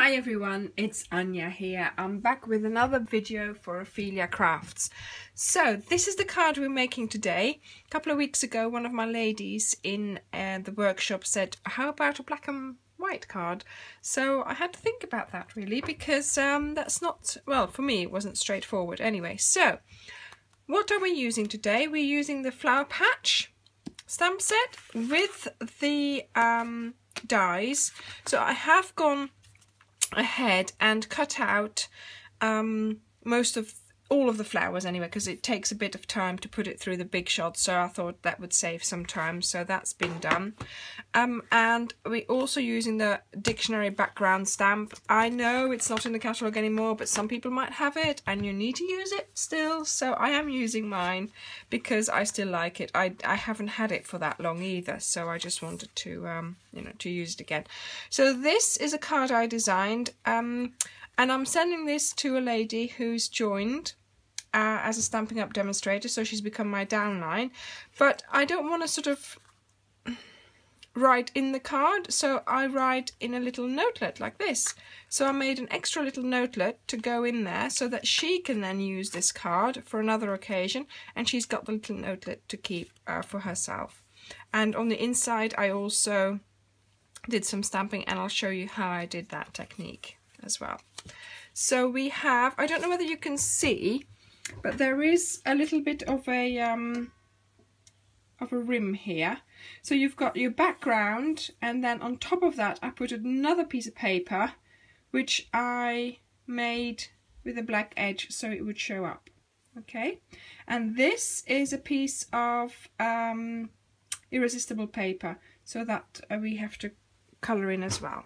Hi everyone, it's Anja here. I'm back with another video for Ophelia Crafts. So this is the card we're making today. A couple of weeks ago one of my ladies in the workshop said, how about a black and white card? So I had to think about that really, because that's not, well, for me it wasn't straightforward anyway. So what are we using today? We're using the flower patch stamp set with the dies. So I have gone ahead and cut out all of the flowers anyway, because it takes a bit of time to put it through the big shot, so I thought that would save some time, so that's been done. And we're also using the dictionary background stamp. I know it's not in the catalogue anymore, but some people might have it and you need to use it still, so I am using mine because I still like it. I haven't had it for that long either, so I just wanted to to use it again. So this is a card I designed, and I'm sending this to a lady who's joined as a Stampin' Up demonstrator, so she's become my downline. But I don't want to sort of write in the card, so I write in a little notelet like this. So I made an extra little notelet to go in there so that she can then use this card for another occasion, and she's got the little notelet to keep for herself. And on the inside I also did some stamping, and I'll show you how I did that technique as well. So we have, I don't know whether you can see, but there is a little bit of a rim here. So you've got your background, and then on top of that I put another piece of paper which I made with a black edge so it would show up. Okay, and this is a piece of irresistible paper, so that we have to colour in as well.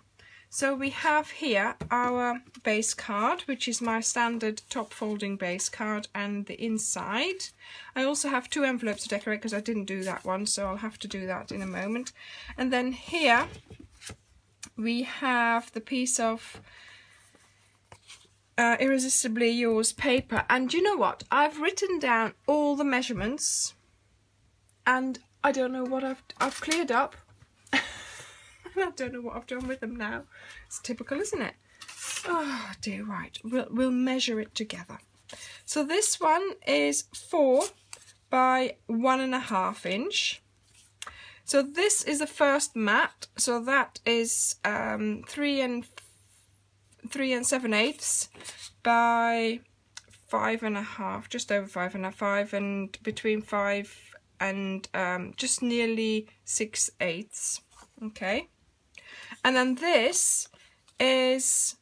So we have here our base card, which is my standard top folding base card, and the inside. I also have two envelopes to decorate because I didn't do that one, so I'll have to do that in a moment. And then here we have the piece of Irresistibly Yours paper. And you know what? I've written down all the measurements, and I don't know what I've cleared up. I don't know what I've done with them now. It's typical, isn't it? Oh dear, right. We'll measure it together. So this one is 4 by 1.5 inch. So this is the first mat. So that is 3 7/8 by 5.5, just over 5.5, and between 5 and just nearly 6/8. Okay. And then this is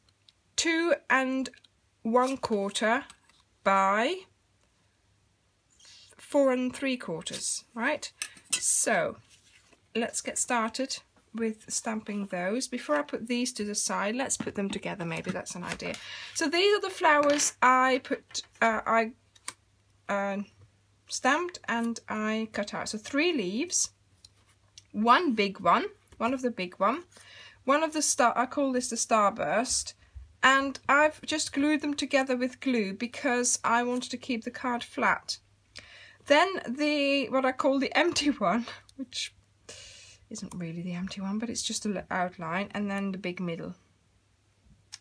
2 1/4 by 4 3/4, right? So let's get started with stamping those. Before I put these to the side, let's put them together, maybe that's an idea. So these are the flowers I put, stamped and I cut out. So 3 leaves, one big one, one of the big one of the star, I call this the starburst, and I've just glued them together with glue because I wanted to keep the card flat. Then what I call the empty one, which isn't really the empty one, but it's just an outline, and then the big middle.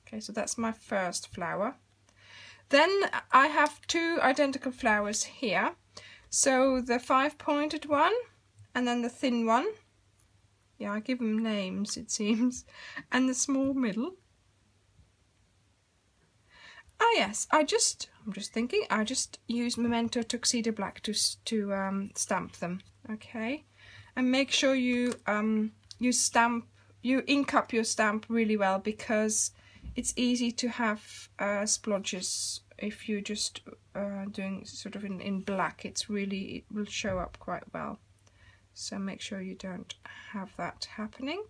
Okay, so that's my first flower. Then I have 2 identical flowers here. So the 5-pointed one, and then the thin one. Yeah, I give them names, it seems. And the small middle. Ah yes, I'm just thinking, I just use Memento Tuxedo Black to stamp them. Okay, and make sure you ink up your stamp really well, because it's easy to have splodges if you're just doing sort of in black. It will show up quite well. So make sure you don't have that happening.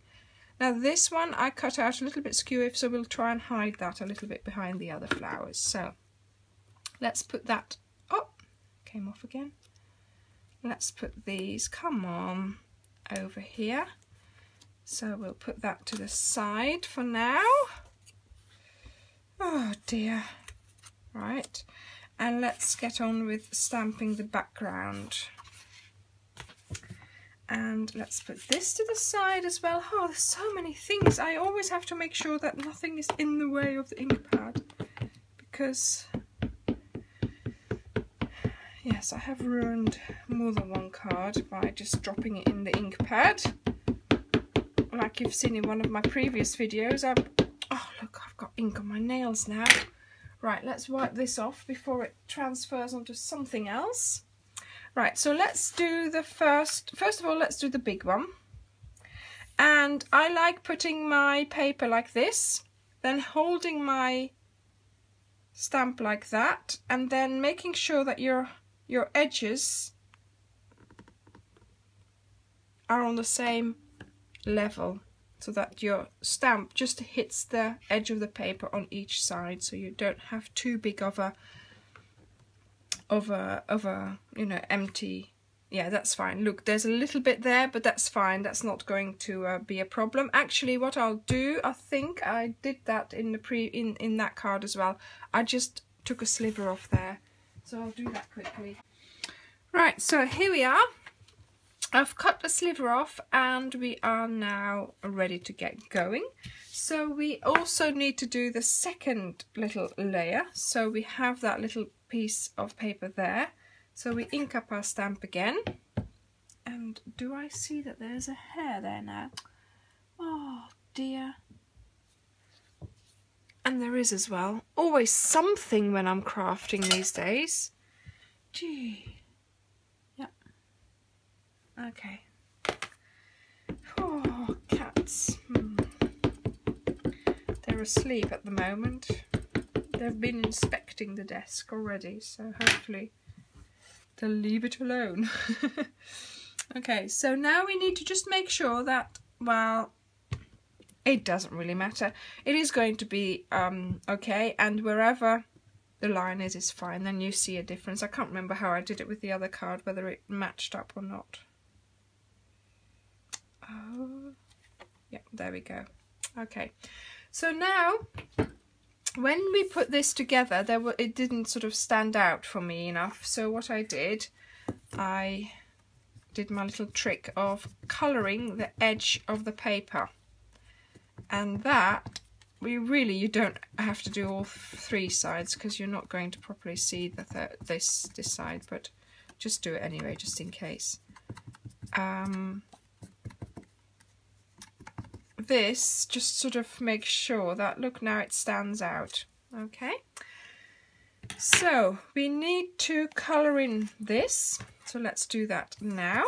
Now this one I cut out a little bit skewy, so we'll try and hide that a little bit behind the other flowers. So let's put that, oh, came off again. Let's put these, come on, over here. So we'll put that to the side for now. Oh dear. Right, and let's get on with stamping the background. And let's put this to the side as well. Oh, there's so many things. I always have to make sure that nothing is in the way of the ink pad, because yes, I have ruined more than one card by just dropping it in the ink pad. Like you've seen in one of my previous videos. Oh look, I've got ink on my nails now. Right, let's wipe this off before it transfers onto something else. Right, so let's do the first of all, let's do the big one. And I like putting my paper like this, then holding my stamp like that, and then making sure that your edges are on the same level, so that your stamp just hits the edge of the paper on each side, so you don't have too big of a you know, empty. Yeah, that's fine. Look, there's a little bit there, but that's fine. That's not going to be a problem. Actually, what I'll do, I think I did that in the in that card as well. I just took a sliver off there, so I'll do that quickly. Right, so here we are. I've cut the sliver off and we are now ready to get going. So we also need to do the second little layer. So we have that little piece of paper there. So we ink up our stamp again. And do I see that there's a hair there now? Oh dear. And there is as well. Always something when I'm crafting these days. Gee. Okay. Oh, cats. They're asleep at the moment. They've been inspecting the desk already, so hopefully they'll leave it alone. Okay, so now we need to just make sure that, well, it doesn't really matter. It is going to be okay, and wherever the line is fine. Then you see a difference. I can't remember how I did it with the other card, whether it matched up or not. Oh, yeah, there we go. Okay, so now when we put this together, it didn't sort of stand out for me enough. So what I did my little trick of colouring the edge of the paper, and that you don't have to do all three sides, because you're not going to properly see this side, but just do it anyway, just in case. This just sort of makes sure that, look, now it stands out. Okay, so we need to colour in this, so let's do that now.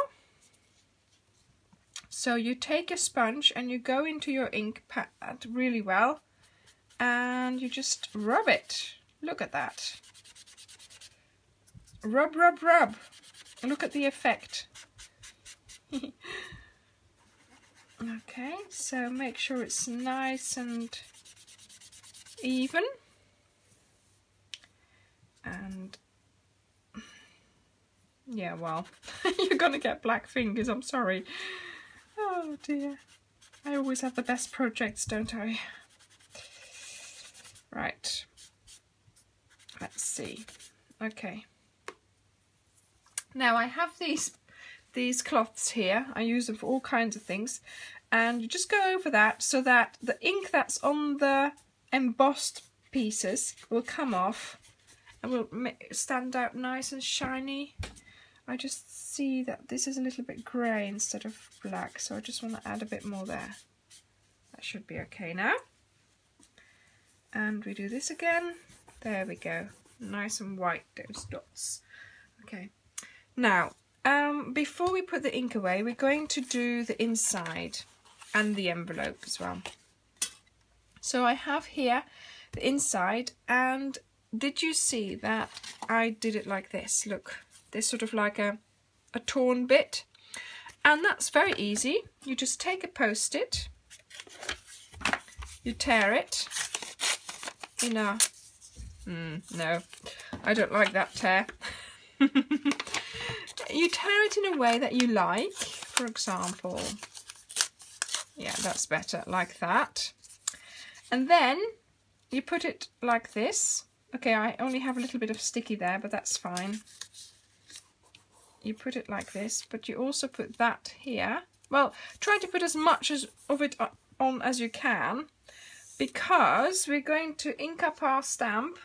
So you take a sponge and you go into your ink pad really well, and you just rub it. Look at that. Rub, rub, rub. Look at the effect. Okay, so make sure it's nice and even. And yeah, well, you're gonna get black fingers, I'm sorry. Oh dear. I always have the best projects, don't I? Right. Let's see. Okay. Now I have these cloths here. I use them for all kinds of things, and you just go over that so that the ink that's on the embossed pieces will come off and will stand out nice and shiny. I just see that this is a little bit grey instead of black, so I just want to add a bit more there. That should be okay now. And we do this again. There we go. Nice and white, those dots. Okay. Now, before we put the ink away, we're going to do the inside and the envelope as well. So I have here the inside, and did you see that I did it like this? Look, there's sort of like a torn bit, and that's very easy. You just take a post-it, you tear it in a... no, I don't like that tear. You tear it in a way that you like, for example, yeah, that's better, like that. And then you put it like this. Okay, I only have a little bit of sticky there, but that's fine. you put it like this, but you also put that here. Well, try to put as much of it on as you can, because we're going to ink up our stamp,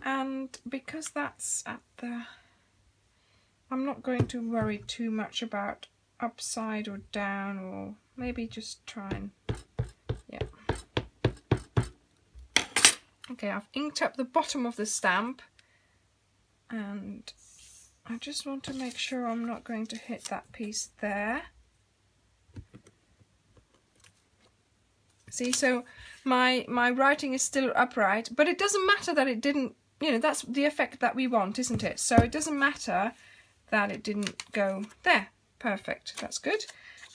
and because that's at the... I'm not going to worry too much about upside or down, or maybe just try and... yeah. Okay, I've inked up the bottom of the stamp, and I just want to make sure I'm not going to hit that piece there. See, so my writing is still upright, but it doesn't matter that it didn't, you know, that's the effect that we want, isn't it? So it doesn't matter that it didn't go there. Perfect, that's good.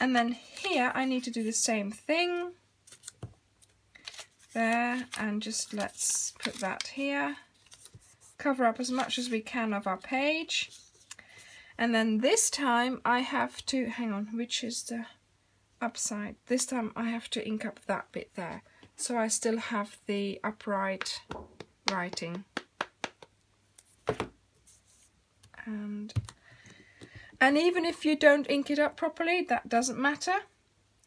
And then here I need to do the same thing. There, and just let's put that here. Cover up as much as we can of our page. And then this time I have to, hang on, which is the upside? This time I have to ink up that bit there, so I still have the upright writing. And even if you don't ink it up properly, that doesn't matter,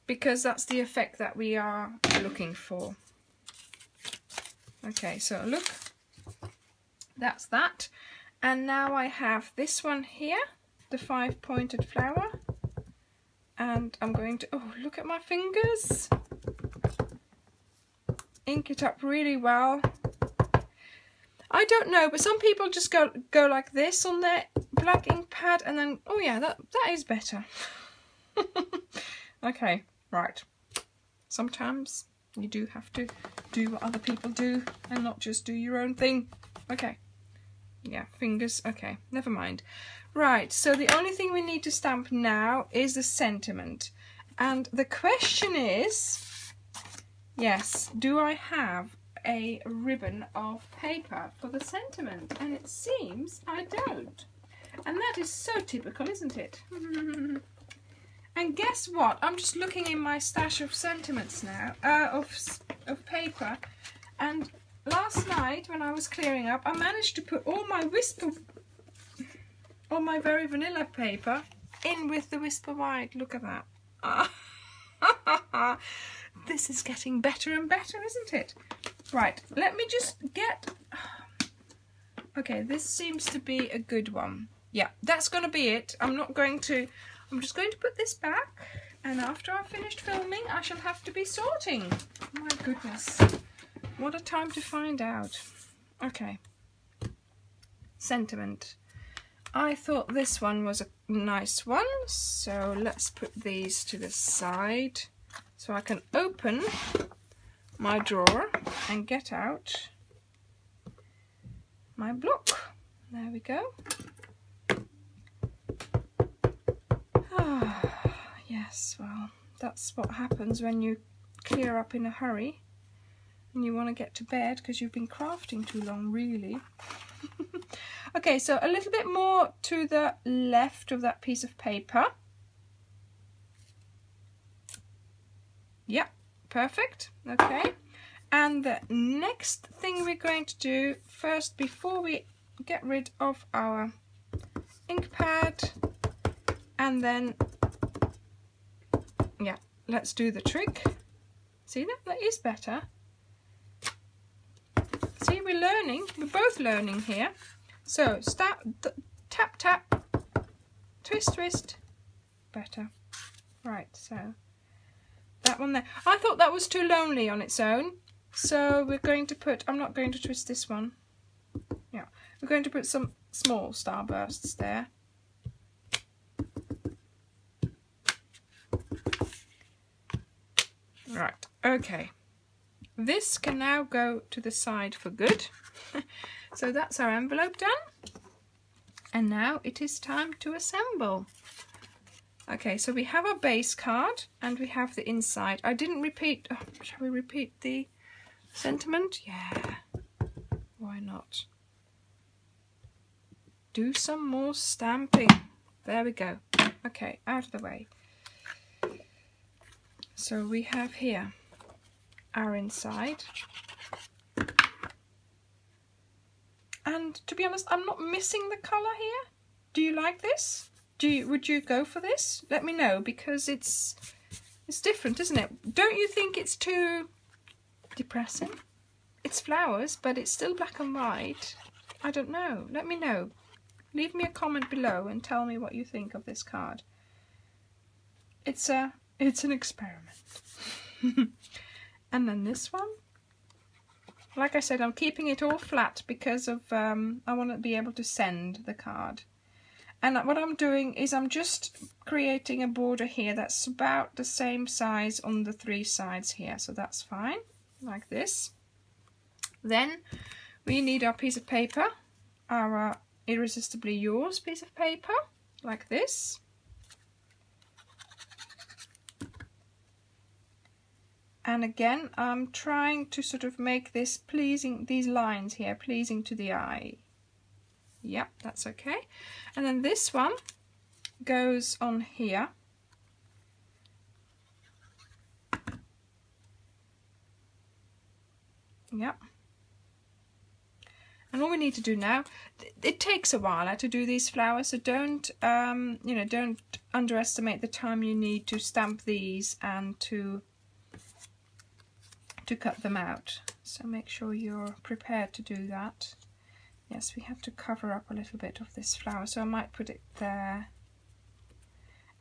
because that's the effect that we are looking for. Okay, so look, that's that. And now I have this one here, the 5-pointed flower. And I'm going to, oh, look at my fingers. Ink it up really well. I don't know, but some people just go like this on their black ink pad, and then, oh yeah, that is better. Okay, right. Sometimes you do have to do what other people do and not just do your own thing. Okay. Yeah, fingers. Okay, never mind. Right, so the only thing we need to stamp now is the sentiment. And the question is, yes, do I have a ribbon of paper for the sentiment? And it seems I don't. And that is so typical, isn't it? And guess what? I'm just looking in my stash of sentiments now, of paper, and last night when I was clearing up, I managed to put all my very vanilla paper in with the Whisper White. Look at that. This is getting better and better, isn't it? Right, let me just get... Okay, this seems to be a good one. Yeah, that's going to be it. I'm just going to put this back, and after I've finished filming, I shall have to be sorting. My goodness. What a time to find out. Okay. Sentiment. I thought this one was a nice one, so let's put these to the side so I can open my drawer and get out my block. There we go. Yes, well, that's what happens when you clear up in a hurry and you want to get to bed because you've been crafting too long, really. Okay, so a little bit more to the left of that piece of paper. Yeah, perfect. Okay, and the next thing we're going to do first, before we get rid of our ink pad, and then, yeah, let's do the trick. See, that is better. See, we're learning, we're both learning here. So, tap, tap, twist, twist, better. Right, so that one there. I thought that was too lonely on its own, so we're going to put, I'm not going to twist this one. Yeah, we're going to put some small starbursts there. Right, okay. This can now go to the side for good. So that's our envelope done. And now it is time to assemble. Okay, so we have our base card and we have the inside. I didn't repeat, oh, shall we repeat the sentiment? Yeah, why not? Do some more stamping. There we go. Okay, out of the way. So we have here our inside. And to be honest, I'm not missing the colour here. Do you like this? Would you go for this? Let me know, because it's different, isn't it? Don't you think it's too depressing? It's flowers, but it's still black and white. I don't know. Let me know. Leave me a comment below and tell me what you think of this card. It's an experiment. And then this one. Like I said, I'm keeping it all flat because of I want to be able to send the card. And what I'm doing is I'm just creating a border here that's about the same size on the 3 sides here. So that's fine, like this. Then we need our piece of paper, our Irresistibly Yours piece of paper, like this. And again, I'm trying to sort of make this pleasing, these lines here, pleasing to the eye. Yep, that's okay. And then this one goes on here. Yep. And all we need to do now, it takes a while to do these flowers, so don't, you know, don't underestimate the time you need to stamp these and to cut them out. So make sure you're prepared to do that. Yes, we have to cover up a little bit of this flower, so I might put it there.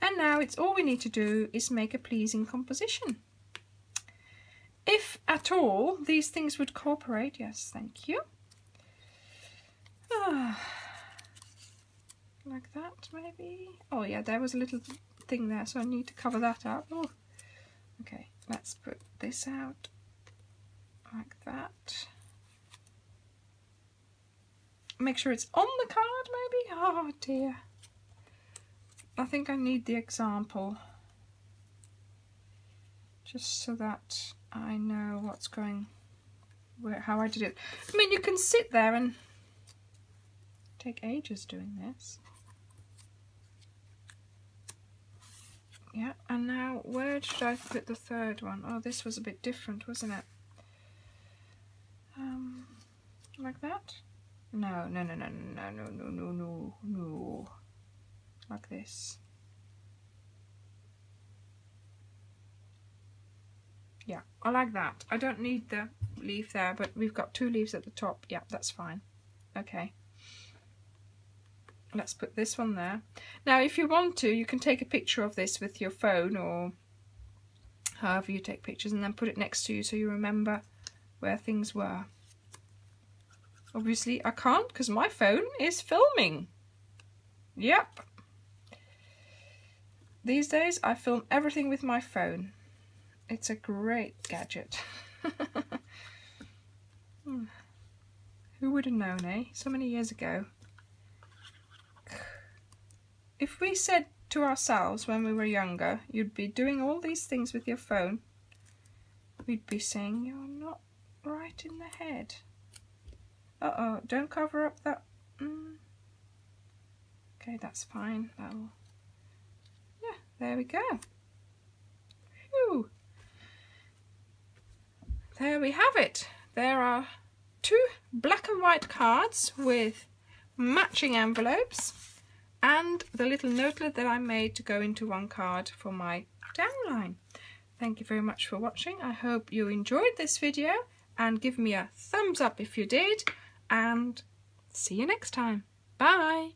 And now it's all we need to do is make a pleasing composition. If at all these things would cooperate, yes, thank you. Like that maybe. Oh yeah, there was a little thing there, so I need to cover that up. Oh. Okay, let's put this out like that. Make sure it's on the card maybe. Oh dear. I think I need the example just so that I know what's going, how I did it. I mean, you can sit there and take ages doing this. Yeah, and now where should I put the third one? Oh, this was a bit different, wasn't it? Like that? No. Like this. Yeah, I like that. I don't need the leaf there, but we've got 2 leaves at the top. Yeah, that's fine. Okay. Let's put this one there. Now, if you want to, you can take a picture of this with your phone or however you take pictures and then put it next to you so you remember where things were. Obviously, I can't because my phone is filming. Yep. These days, I film everything with my phone. It's a great gadget. Who would have known, eh? So many years ago. If we said to ourselves when we were younger, you'd be doing all these things with your phone, we'd be saying, you're not right in the head. Uh-oh, don't cover up that. Okay, that's fine. That'll... Yeah, there we go. Phew. There we have it. There are 2 black and white cards with matching envelopes and the little notelet that I made to go into one card for my downline. Thank you very much for watching. I hope you enjoyed this video and give me a thumbs up if you did, and see you next time. Bye!